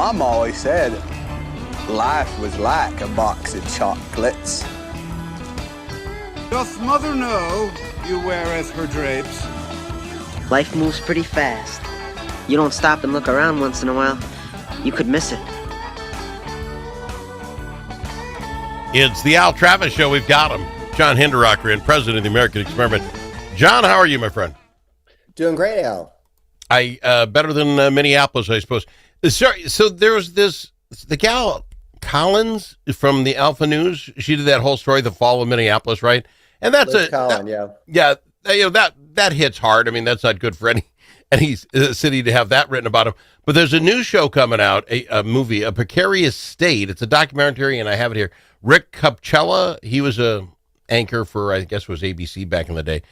Mom always said life was like a box of chocolates. Doth mother know you weareth her drapes? Life moves pretty fast. You don't stop and look around once in a while, you could miss it. It's the Al Travis Show. We've got him. John Hinderaker, and president of the American Experiment. John, how are you, my friend? Doing great, Al. Better than Minneapolis, I suppose. Sorry, so there was the gal Collins from the Alpha News. She did that whole story, the fall of Minneapolis, right? And that's Liz Collin, yeah. That hits hard. I mean, that's not good for any city to have that written about them. But there's a new show coming out, a movie, A Precarious State. It's a documentary, and I have it here. Rick Kupchella, he was a anchor for, I guess it was ABC back in the day.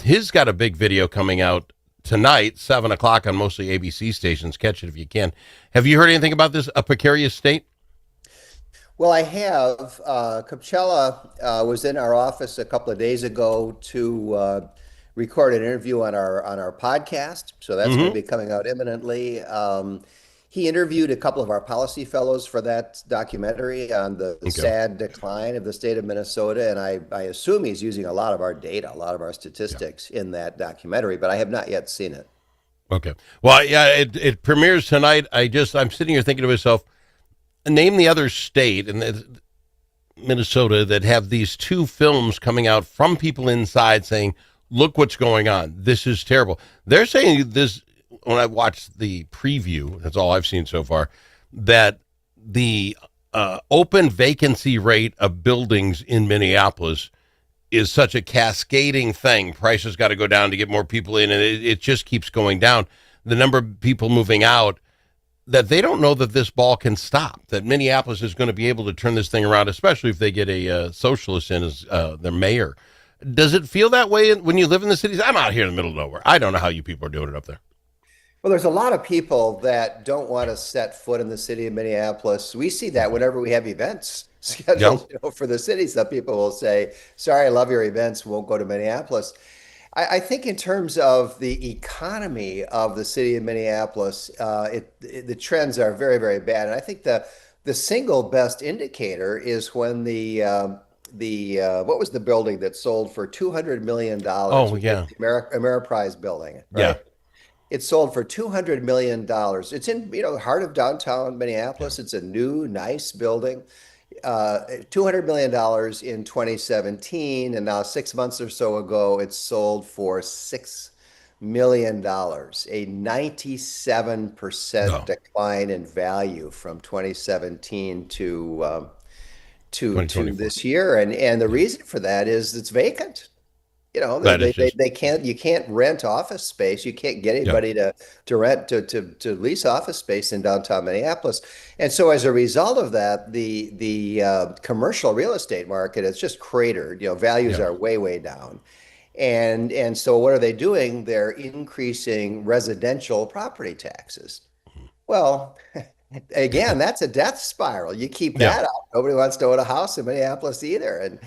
He's got a big video coming out tonight, 7 o'clock on mostly ABC stations. Catch it if you can. Have you heard anything about this, A Precarious State? Well, I have. Kupchella was in our office a couple of days ago to record an interview on our podcast. So that's going to be coming out imminently. He interviewed a couple of our policy fellows for that documentary on the sad decline of the state of Minnesota. And I assume he's using a lot of our data, a lot of our statistics in that documentary, but I have not yet seen it. Okay. Well, yeah, it premieres tonight. I'm sitting here thinking to myself, name the other state in Minnesota that have these two films coming out from people inside saying, look what's going on. This is terrible. They're saying this, when I watched the preview, that's all I've seen so far, that the open vacancy rate of buildings in Minneapolis is such a cascading thing. Prices got to go down to get more people in, and it just keeps going down. The number of people moving out, that they don't know that this ball can stop, that Minneapolis is going to be able to turn this thing around, especially if they get a socialist in as their mayor. Does it feel that way when you live in the cities? I'm out here in the middle of nowhere. I don't know how you people are doing it up there. Well, there's a lot of people that don't want to set foot in the city of Minneapolis. We see that whenever we have events scheduled for the city. Some people will say, sorry, I love your events, won't go to Minneapolis. I think in terms of the economy of the city of Minneapolis, the trends are very, very bad. And I think the single best indicator is when what was the building that sold for $200 million? Oh, yeah. The Ameriprise building, right? Yeah. It sold for $200 million. It's in, the heart of downtown Minneapolis. It's a new, nice building. $200 million in 2017, and now 6 months or so ago, it sold for $6 million, a 97% decline in value from 2017 to this year. And the reason for that is it's vacant. You can't rent office space. You can't get anybody to lease office space in downtown Minneapolis. And so as a result of that, the commercial real estate market has just cratered. Values are way, way down. And so what are they doing? They're increasing residential property taxes. Well, again, that's a death spiral. You keep that up. Nobody wants to own a house in Minneapolis either.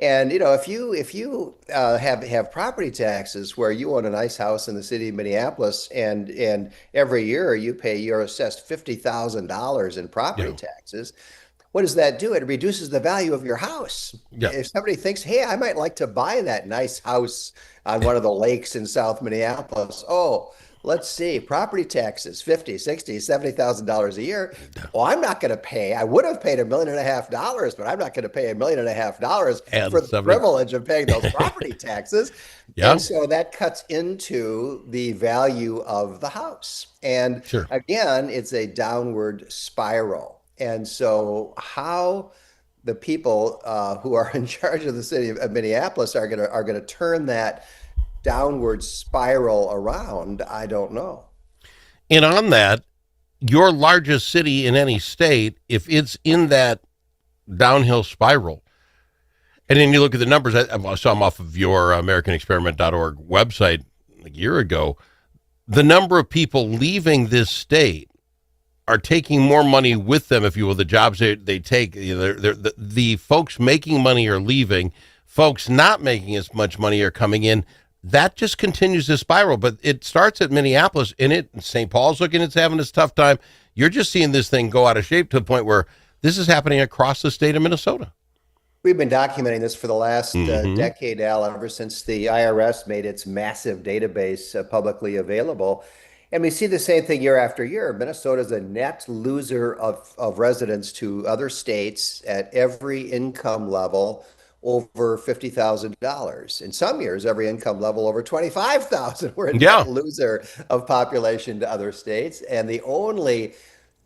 And if you have property taxes where you own a nice house in the city of Minneapolis, and every year you're assessed $50,000 in property taxes, what does that do? It reduces the value of your house. Yeah. If somebody thinks, hey, I might like to buy that nice house on one of the lakes in South Minneapolis, let's see, property taxes, $50,000, $60,000, $70,000 a year. Well, I'm not going to pay. I would have paid $1.5 million, but I'm not going to pay $1.5 million for the privilege of paying those property taxes. And so that cuts into the value of the house. And again, it's a downward spiral. And so how the people who are in charge of the city of Minneapolis are going to turn that downward spiral around, I don't know. And on that, your largest city in any state, if it's in that downhill spiral, and then you look at the numbers, I saw them off of your AmericanExperiment.org website a year ago, the number of people leaving this state are taking more money with them, if you will, the jobs they take. The folks making money are leaving. Folks not making as much money are coming in. That just continues to spiral, but it starts at Minneapolis, and St. Paul's looking, it's having its tough time. You're just seeing this thing go out of shape to the point where this is happening across the state of Minnesota. We've been documenting this for the last decade, Al, ever since the IRS made its massive database publicly available. And we see the same thing year after year. Minnesota is a net loser of residents to other states at every income level over $50,000. In some years, every income level over 25,000. We're a net loser of population to other states. And the only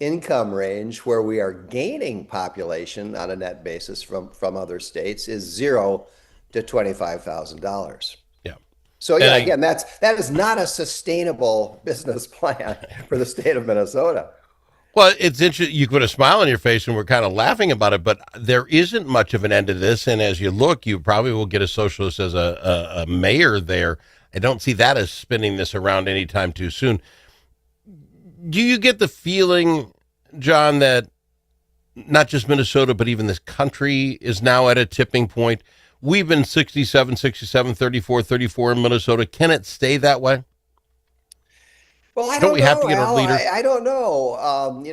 income range where we are gaining population on a net basis from other states is $0 to $25,000. Yeah. So yeah, again, that is not a sustainable business plan for the state of Minnesota. Well, it's interesting. You put a smile on your face, and we're kind of laughing about it, but there isn't much of an end to this. And as you look, you probably will get a socialist as a mayor there. I don't see that as spinning this around anytime too soon. Do you get the feeling, John, that not just Minnesota, but even this country is now at a tipping point? We've been 67, 67, 34, 34 in Minnesota. Can it stay that way? Well, I don't we know, have to get Al. a leader? I don't know.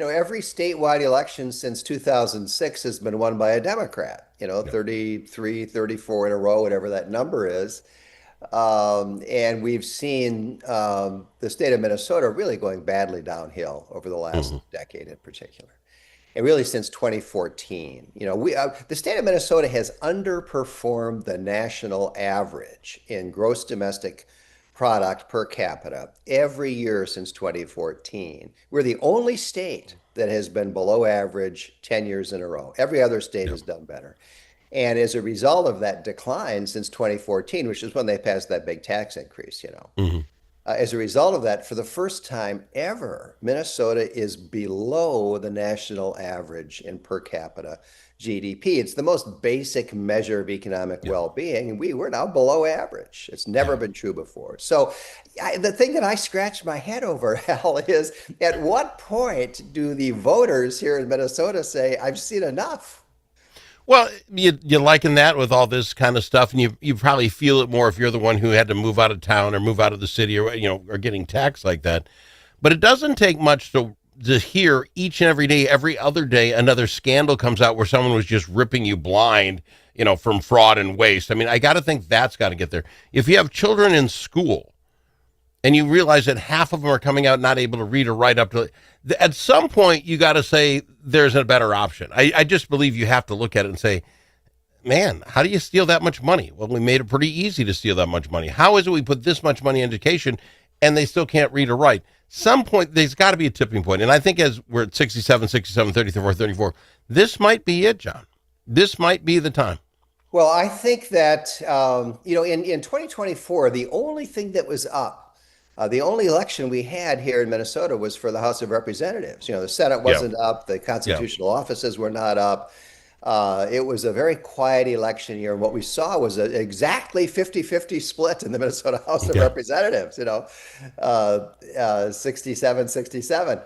Every statewide election since 2006 has been won by a Democrat, 33, 34 in a row, whatever that number is. And we've seen the state of Minnesota really going badly downhill over the last decade in particular. And really since 2014, the state of Minnesota has underperformed the national average in gross domestic product per capita every year since 2014. We're the only state that has been below average 10 years in a row. Every other state has done better. And as a result of that decline since 2014, which is when they passed that big tax increase, as a result of that, for the first time ever, Minnesota is below the national average in per capita GDP. It's the most basic measure of economic well-being, and we're now below average. It's never been true before. So the thing that I scratch my head over, Hal, is at what point do the voters here in Minnesota say, I've seen enough? Well, you liken that with all this kind of stuff, and you probably feel it more if you're the one who had to move out of town or move out of the city or or getting taxed like that. But it doesn't take much to hear each and every day, every other day, another scandal comes out where someone was just ripping you blind, from fraud and waste. I mean, I got to think that's got to get there. If you have children in school and you realize that half of them are coming out not able to read or write up to, at some point you got to say there's a better option. I just believe you have to look at it and say, man, how do you steal that much money? Well, we made it pretty easy to steal that much money. How is it we put this much money in education and they still can't read or write? Some point, there's got to be a tipping point. And I think as we're at 67, 67, 34, 34, this might be it, John. This might be the time. Well, I think that, in 2024, the only thing that was up, the only election we had here in Minnesota was for the House of Representatives. The Senate wasn't up. The constitutional offices were not up. It was a very quiet election year. And what we saw was an exactly 50-50 split in the Minnesota House of Representatives, 67-67.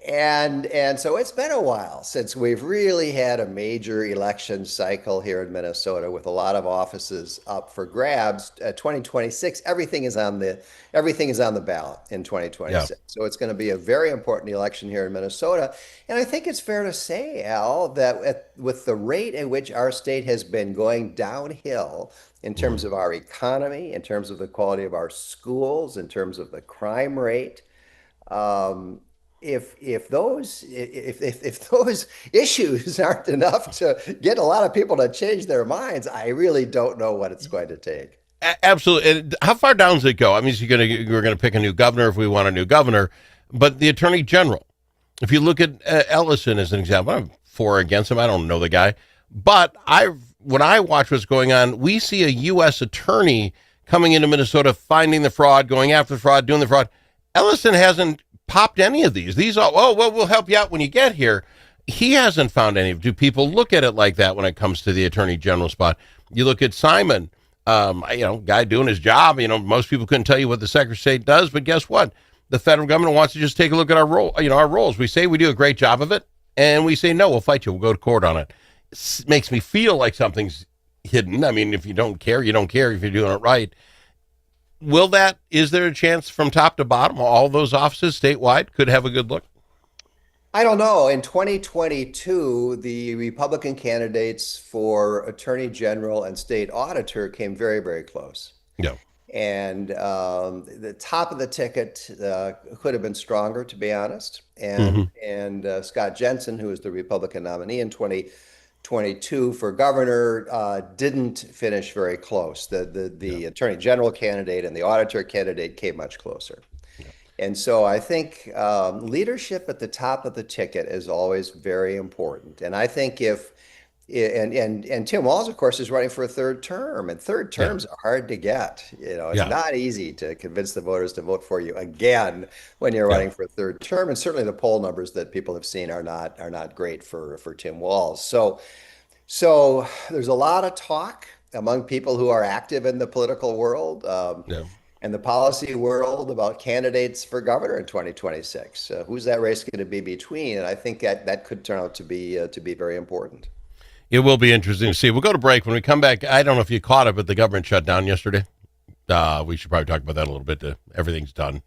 And so it's been a while since we've really had a major election cycle here in Minnesota with a lot of offices up for grabs. 2026, everything is on the ballot in 2026. Yeah. So it's going to be a very important election here in Minnesota. And I think it's fair to say, Al, that with the rate at which our state has been going downhill in terms of our economy, in terms of the quality of our schools, in terms of the crime rate, if those issues aren't enough to get a lot of people to change their minds, I really don't know what it's going to take. Absolutely. And how far down does it go? I mean, we're going to pick a new governor if we want a new governor, but the attorney general, if you look at Ellison as an example, I'm for or against him. I don't know the guy, but when I watch what's going on, we see a U.S. attorney coming into Minnesota, finding the fraud, going after the fraud, doing the fraud. Ellison hasn't popped any of these. These are, we'll help you out when you get here. He hasn't found any. Do people look at it like that when it comes to the attorney general spot? You look at Simon, guy doing his job. Most people couldn't tell you what the Secretary of State does, but guess what? The federal government wants to just take a look at our role, our roles. We say we do a great job of it, and we say, no, we'll fight you. We'll go to court on it. It makes me feel like something's hidden. I mean, if you don't care, you don't care if you're doing it right. Is there a chance from top to bottom, all those offices statewide could have a good look? I don't know. In 2022, the Republican candidates for Attorney General and State Auditor came very, very close. Yeah. And the top of the ticket could have been stronger, to be honest. Mm-hmm. And Scott Jensen, who was the Republican nominee in 2022 for governor, didn't finish very close. The Attorney General candidate and the Auditor candidate came much closer. And so I think leadership at the top of the ticket is always very important. And I think and Tim Walz, of course, is running for a third term, and third terms are hard to get. It's not easy to convince the voters to vote for you again when you're running for a third term. And certainly the poll numbers that people have seen are not great for Tim Walz. So there's a lot of talk among people who are active in the political world. And the policy world about candidates for governor in 2026. Who's that race going to be between? And I think that could turn out to be very important. It will be interesting to see. We'll go to break. When we come back, I don't know if you caught it, but the government shut down yesterday. We should probably talk about that a little bit. Everything's done.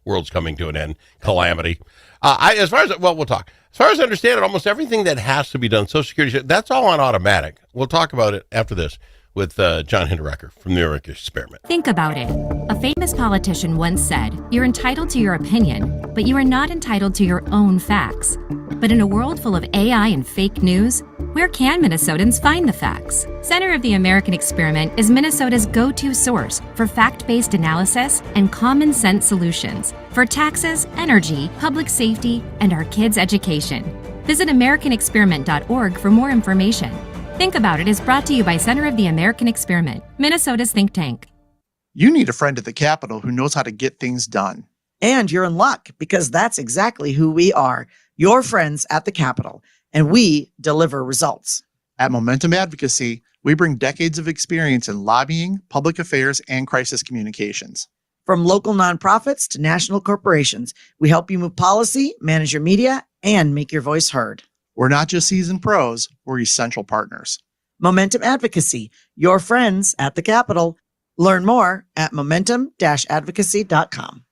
World's coming to an end. Calamity. We'll talk. As far as I understand it, almost everything that has to be done, Social Security, that's all on automatic. We'll talk about it after this with John Hinderaker from the Hinderaker Experiment. Think about it. A famous politician once said, "You're entitled to your opinion, but you are not entitled to your own facts." But in a world full of AI and fake news, where can Minnesotans find the facts? Center of the American Experiment is Minnesota's go-to source for fact-based analysis and common sense solutions for taxes, energy, public safety, and our kids' education. Visit AmericanExperiment.org for more information. Think About It is brought to you by Center of the American Experiment, Minnesota's think tank. You need a friend at the Capitol who knows how to get things done. And you're in luck, because that's exactly who we are, your friends at the Capitol, and we deliver results. At Momentum Advocacy, we bring decades of experience in lobbying, public affairs, and crisis communications. From local nonprofits to national corporations, we help you move policy, manage your media, and make your voice heard. We're not just seasoned pros, we're essential partners. Momentum Advocacy, your friends at the Capitol. Learn more at momentum-advocacy.com.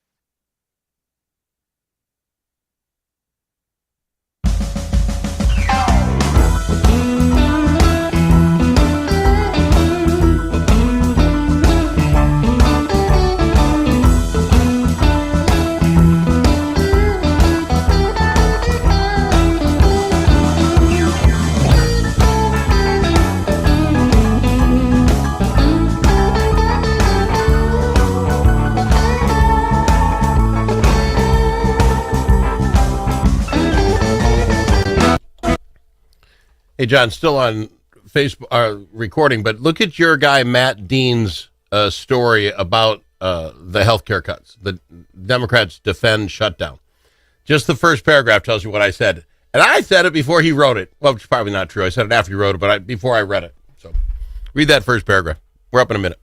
Hey, John, still on Facebook recording, but look at your guy Matt Dean's story about the health care cuts. The Democrats defend shutdown. Just the first paragraph tells you what I said. And I said it before he wrote it. Well, it's probably not true. I said it after he wrote it, but before I read it. So read that first paragraph. We're up in a minute.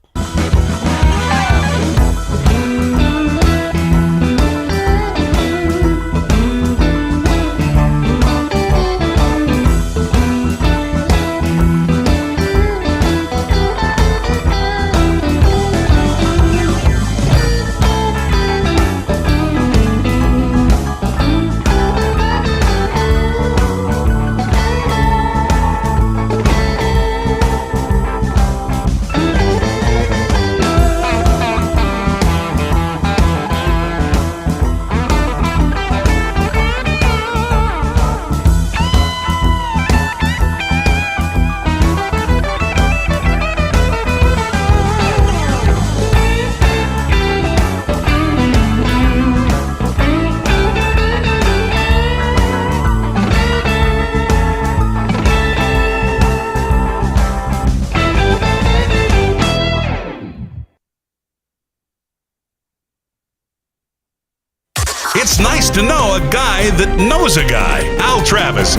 It's nice to know a guy that knows a guy. Al Travis.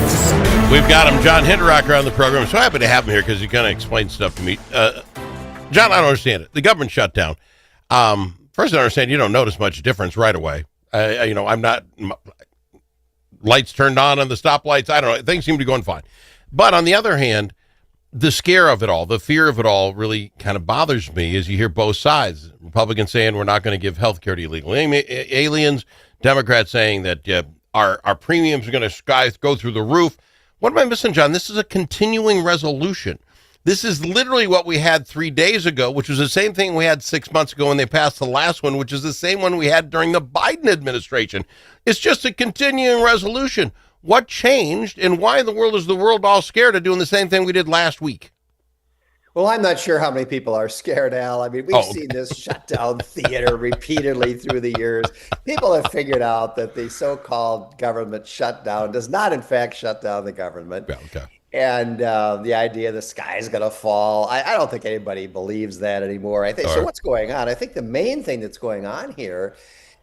We've got him, John Hinderaker, on the program. I'm so happy to have him here because he kind of explains stuff to me. John, I don't understand it. The government shut down. First, I understand you don't notice much difference right away. I'm not lights turned on the stoplights. I don't know. Things seem to be going fine. But on the other hand, the scare of it all, the fear of it all really kind of bothers me as you hear both sides. Republicans saying we're not going to give health care to illegal aliens. Democrats saying that Our premiums are going to go through the roof. What am I missing, John? This is a continuing resolution. This is literally what we had 3 days ago, which was the same thing we had 6 months ago when they passed the last one, which is the same one we had during the Biden administration. It's just a continuing resolution. What changed, and why in the world is the world all scared of doing the same thing we did last week? Well, I'm not sure how many people are scared, Al. I mean, we've seen this shutdown theater repeatedly through the years. People have figured out that the so-called government shutdown does not, in fact, shut down the government. Yeah, okay. And the idea the sky is going to fall, I don't think anybody believes that anymore. I think so. What's going on? I think the main thing that's going on here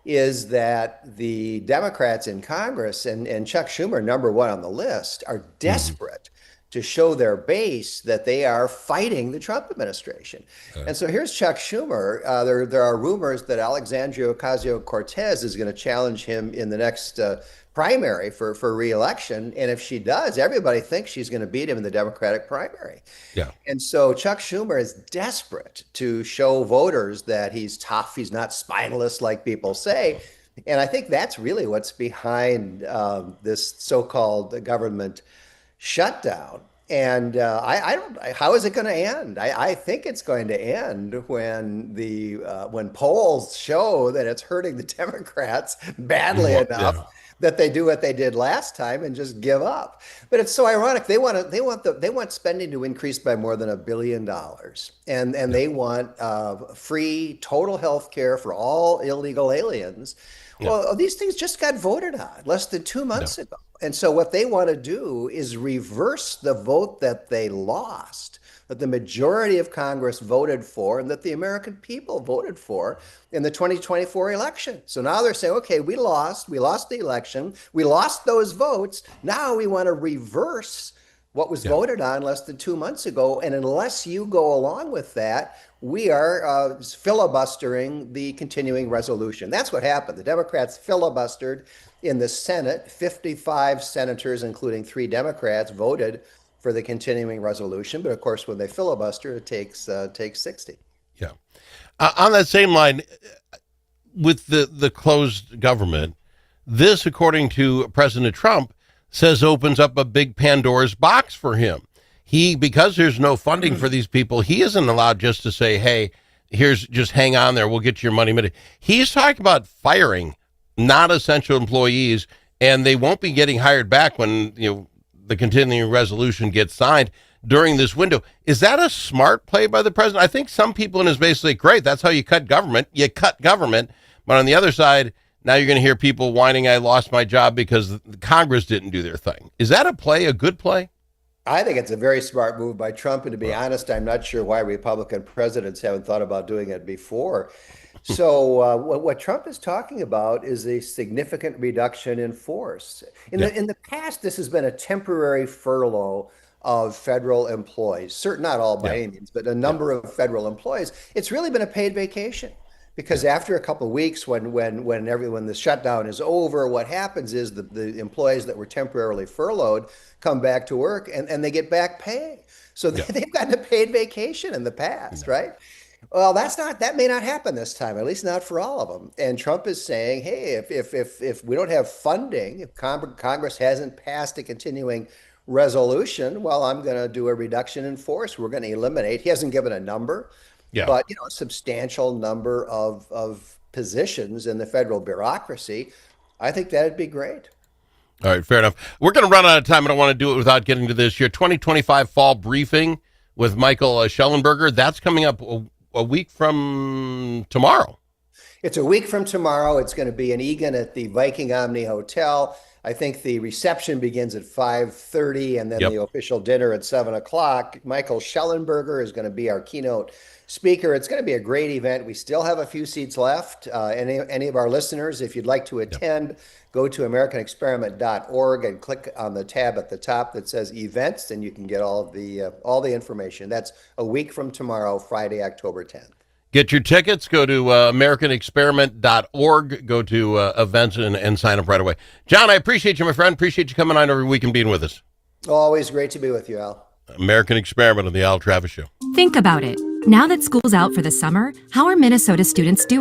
is that the Democrats in Congress and Chuck Schumer, number one on the list, are desperate to show their base that they are fighting the Trump administration. And so here's Chuck Schumer. There are rumors that Alexandria Ocasio-Cortez is going to challenge him in the next primary for re-election. And if she does, everybody thinks she's going to beat him in the Democratic primary. Yeah. And so Chuck Schumer is desperate to show voters that he's tough, he's not spineless like people say. And I think that's really what's behind this so-called government shutdown. And how is it going to end? I think it's going to end when polls show that it's hurting the Democrats badly enough that they do what they did last time and just give up. But it's so ironic. They want spending to increase by more than $1 billion, and they want free total health care for all illegal aliens. Well, these things just got voted on less than 2 months ago. And so what they want to do is reverse the vote that they lost, that the majority of Congress voted for and that the American people voted for in the 2024 election. So now they're saying, okay, we lost the election, we lost those votes. Now we want to reverse what was voted on less than 2 months ago. And unless you go along with that, we are filibustering the continuing resolution. That's what happened. The Democrats filibustered in the Senate. 55 senators, including 3 Democrats, voted for the continuing resolution. But of course, when they filibuster, it takes 60. Yeah. On that same line, with the closed government, this, according to President Trump, says opens up a big Pandora's box for him. Because there's no funding for these people, he isn't allowed just to say, hey, just hang on there, we'll get your money. He's talking about firing not essential employees, and they won't be getting hired back when the continuing resolution gets signed during this window. Is that a smart play by the president? I think some people in his base say, great, that's how you cut government. You cut government. But on the other side, now you're going to hear people whining, I lost my job because Congress didn't do their thing. Is that a good play? I think it's a very smart move by Trump. And to be honest, I'm not sure why Republican presidents haven't thought about doing it before. So what Trump is talking about is a significant reduction in force. In the past, this has been a temporary furlough of federal employees, not all by any means, but a number of federal employees. It's really been a paid vacation. Because after a couple of weeks, when the shutdown is over, what happens is the employees that were temporarily furloughed come back to work and they get back pay. So they've gotten a paid vacation in the past, right? Well, that may not happen this time, at least not for all of them. And Trump is saying, hey, if we don't have funding, if Congress hasn't passed a continuing resolution, well, I'm going to do a reduction in force. We're going to eliminate. He hasn't given a number. But a substantial number of positions in the federal bureaucracy. I think that'd be great. All right, fair enough. We're going to run out of time. I don't want to do it without getting to this. Your 2025 fall briefing with Michael Schellenberger, that's coming up a week from tomorrow. It's a week from tomorrow. It's going to be in Eagan at the Viking Omni Hotel. I think the reception begins at 5:30 and then the official dinner at 7 o'clock. Michael Schellenberger is going to be our keynote speaker. It's going to be a great event. We still have a few seats left. Any of our listeners, if you'd like to attend, go to americanexperiment.org and click on the tab at the top that says events, and you can get all the information. That's a week from tomorrow, Friday, October 10th. Get your tickets. Go to americanexperiment.org. Go to events and sign up right away. John, I appreciate you, my friend. Appreciate you coming on every week and being with us. Always great to be with you, Al. American Experiment on the Al Travis Show. Think about it. Now that school's out for the summer, how are Minnesota students doing?